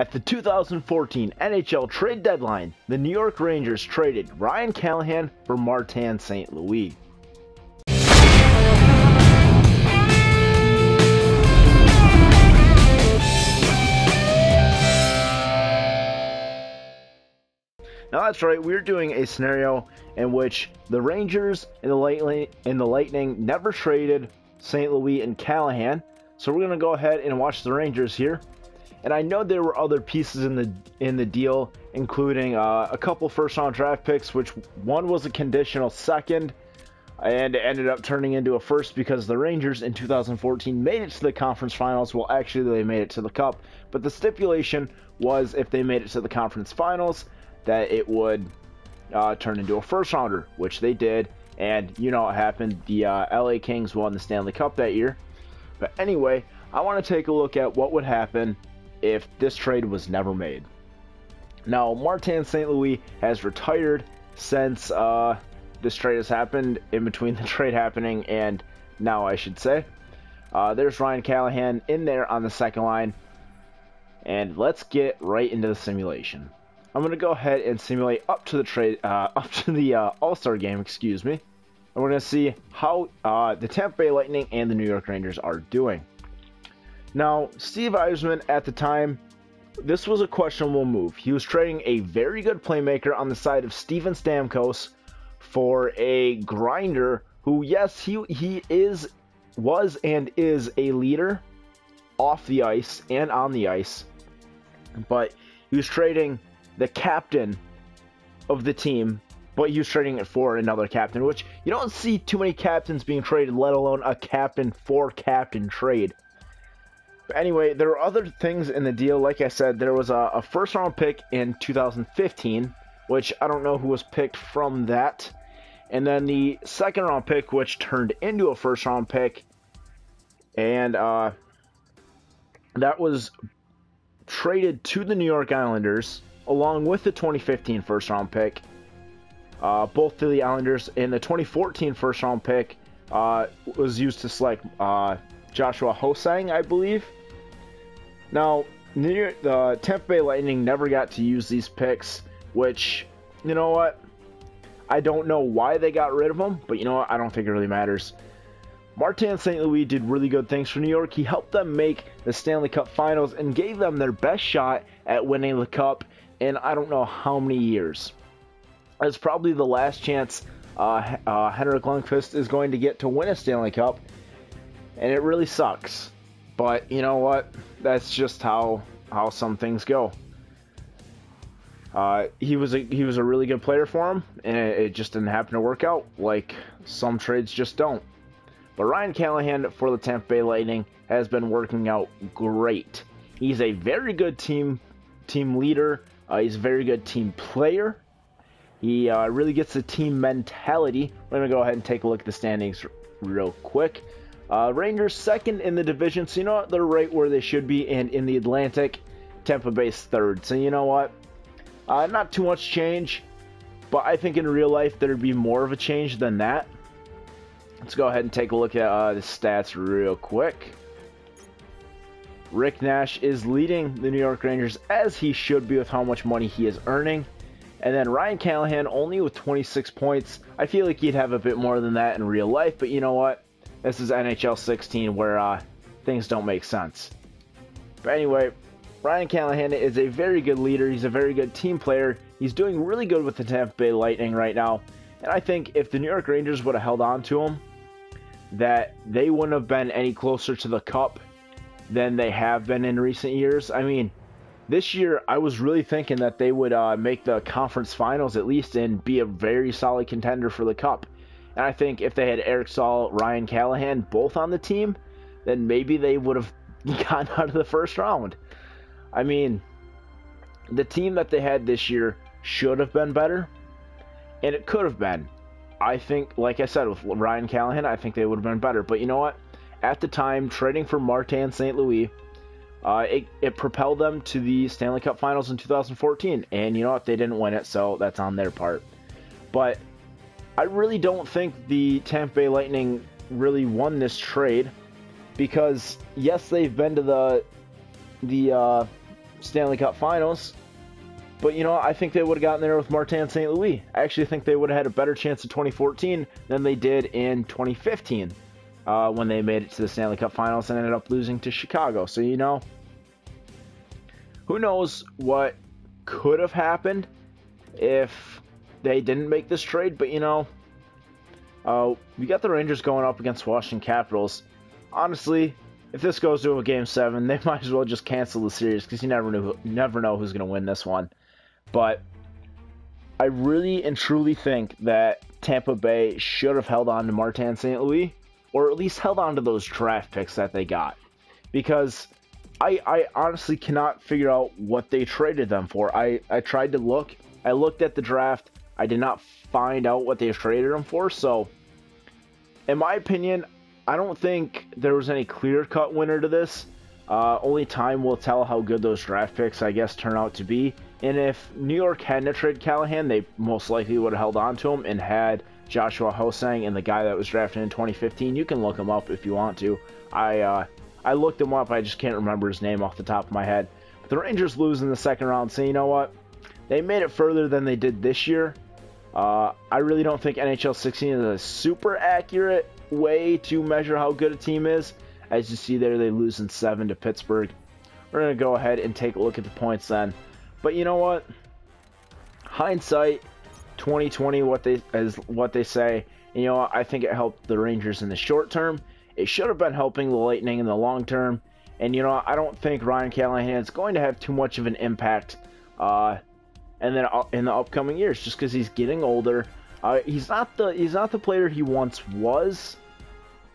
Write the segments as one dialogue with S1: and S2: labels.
S1: At the 2014 NHL trade deadline, the New York Rangers traded Ryan Callahan for Martin St. Louis. Now that's right, we're doing a scenario in which the Rangers and the Lightning never traded St. Louis and Callahan. So we're going to go ahead and watch the Rangers here. And I know there were other pieces in the deal, including a couple first-round draft picks, which one was a conditional second, and it ended up turning into a first because the Rangers in 2014 made it to the conference finals. Well, actually, they made it to the Cup, but the stipulation was if they made it to the conference finals, that it would turn into a first-rounder, which they did. And you know what happened. The LA Kings won the Stanley Cup that year. But anyway, I want to take a look at what would happen if this trade was never made. Now, Martin St. Louis has retired since this trade has happened, in between the trade happening and now, I should say. There's Ryan Callahan in there on the second line. And let's get right into the simulation. I'm going to go ahead and simulate up to the All-Star game, excuse me. And we're going to see how the Tampa Bay Lightning and the New York Rangers are doing. Now, Steve Yzerman at the time, this was a questionable move. He was trading a very good playmaker on the side of Steven Stamkos for a grinder who, yes, he was and is a leader off the ice and on the ice. But he was trading the captain of the team, but he was trading it for another captain, which you don't see too many captains being traded, let alone a captain for captain trade. But anyway, there were other things in the deal. Like I said, there was a first round pick in 2015, which I don't know who was picked from that. And then the second round pick, which turned into a first round pick. And that was traded to the New York Islanders, along with the 2015 first round pick. Both to the Islanders. And the 2014 first round pick was used to select Joshua Ho-Sang, I believe. Now, the Tampa Bay Lightning never got to use these picks, which, you know what? I don't know why they got rid of them, but you know what? I don't think it really matters. Martin St. Louis did really good things for New York. He helped them make the Stanley Cup Finals and gave them their best shot at winning the Cup in I don't know how many years. It's probably the last chance Henrik Lundqvist is going to get to win a Stanley Cup, and it really sucks. But you know what? That's just how some things go. He was a really good player for him, and it just didn't happen to work out, like some trades just don't. But Ryan Callahan for the Tampa Bay Lightning has been working out great. He's a very good team leader. He's a very good team player. He really gets the team mentality. We're going to go ahead and take a look at the standings real quick. Rangers second in the division, so you know what? They're right where they should be. And in the Atlantic, Tampa Bay's third. So you know what? Not too much change, but I think in real life there'd be more of a change than that. Let's go ahead and take a look at the stats real quick. Rick Nash is leading the New York Rangers, as he should be with how much money he is earning. And then Ryan Callahan only with 26 points. I feel like he'd have a bit more than that in real life, but you know what? This is NHL 16 where things don't make sense. But anyway, Ryan Callahan is a very good leader. He's a very good team player. He's doing really good with the Tampa Bay Lightning right now. And I think if the New York Rangers would have held on to him, that they wouldn't have been any closer to the Cup than they have been in recent years. I mean, this year I was really thinking that they would make the conference finals at least and be a very solid contender for the Cup. And I think if they had Eric Staal, Ryan Callahan both on the team, then maybe they would have gotten out of the first round. I mean, the team that they had this year should have been better, and it could have been. I think, like I said, with Ryan Callahan, I think they would have been better. But you know what? At the time, trading for Martin St. Louis, it propelled them to the Stanley Cup Finals in 2014. And you know what? They didn't win it, so that's on their part. But I really don't think the Tampa Bay Lightning really won this trade because, yes, they've been to the Stanley Cup Finals. But, you know, I think they would have gotten there with Martin St. Louis. I actually think they would have had a better chance in 2014 than they did in 2015 when they made it to the Stanley Cup Finals and ended up losing to Chicago. So, you know, who knows what could have happened if they didn't make this trade. But, you know, we got the Rangers going up against Washington Capitals. Honestly, if this goes to a Game 7, they might as well just cancel the series because you never know who's going to win this one. But I really and truly think that Tampa Bay should have held on to Martin St. Louis, or at least held on to those draft picks that they got. Because I honestly cannot figure out what they traded them for. I tried to look. I looked at the draft. I did not find out what they traded them for. So, in my opinion, I don't think there was any clear-cut winner to this. Only time will tell how good those draft picks, I guess, turn out to be. And if New York hadn't traded Callahan, they most likely would have held on to him and had Joshua Ho-Sang and the guy that was drafted in 2015. You can look him up if you want to. I looked him up. I just can't remember his name off the top of my head. But the Rangers lose in the second round. So you know what? They made it further than they did this year. I really don't think NHL 16 is a super accurate way to measure how good a team is. As you see there, they lose in 7 to Pittsburgh. We're going to go ahead and take a look at the points then. But you know what? Hindsight, 2020, what they say. You know, I think it helped the Rangers in the short term. It should have been helping the Lightning in the long term. And you know, I don't think Ryan Callahan is going to have too much of an impact and then in the upcoming years, just because he's getting older. He's not the player he once was,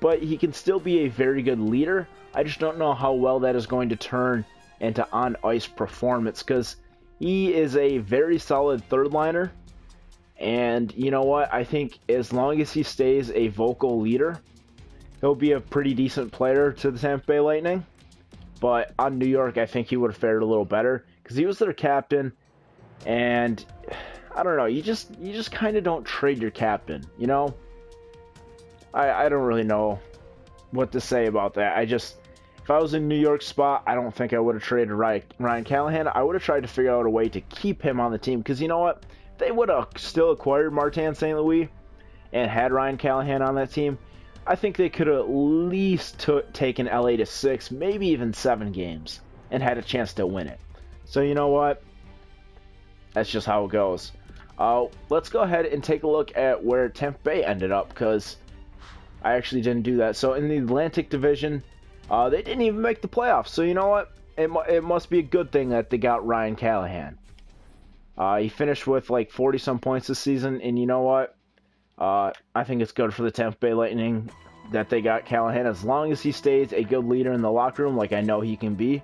S1: but he can still be a very good leader. I just don't know how well that is going to turn into on-ice performance, because he is a very solid third liner. And you know what? I think as long as he stays a vocal leader, he'll be a pretty decent player to the Tampa Bay Lightning. But on New York, I think he would have fared a little better because he was their captain. And I don't know, you just kind of don't trade your captain, you know? I don't really know what to say about that. If I was in New York's spot, I don't think I would have traded Ryan Callahan. I would have tried to figure out a way to keep him on the team, because you know what? They would have still acquired Martin St. Louis and had Ryan Callahan on that team. I think they could have at least taken LA to 6, maybe even 7 games, and had a chance to win it. So you know what? That's just how it goes. Let's go ahead and take a look at where Tampa Bay ended up, because I actually didn't do that. So in the Atlantic Division, they didn't even make the playoffs. So you know what? It must be a good thing that they got Ryan Callahan. He finished with like 40-some points this season, and you know what? I think it's good for the Tampa Bay Lightning that they got Callahan, as long as he stays a good leader in the locker room, like I know he can be.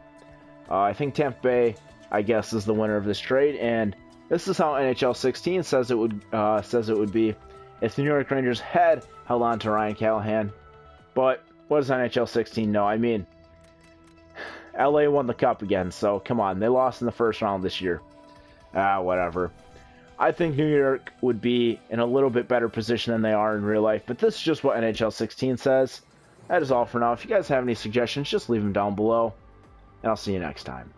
S1: I think Tampa Bay, I guess, is the winner of this trade, and this is how NHL 16 says it would be if the New York Rangers had held on to Ryan Callahan. But what does NHL 16 know? I mean, LA won the cup again, so come on, they lost in the first round this year. Whatever. I think New York would be in a little bit better position than they are in real life, but this is just what NHL 16 says. That is all for now. If you guys have any suggestions, just leave them down below, and I'll see you next time.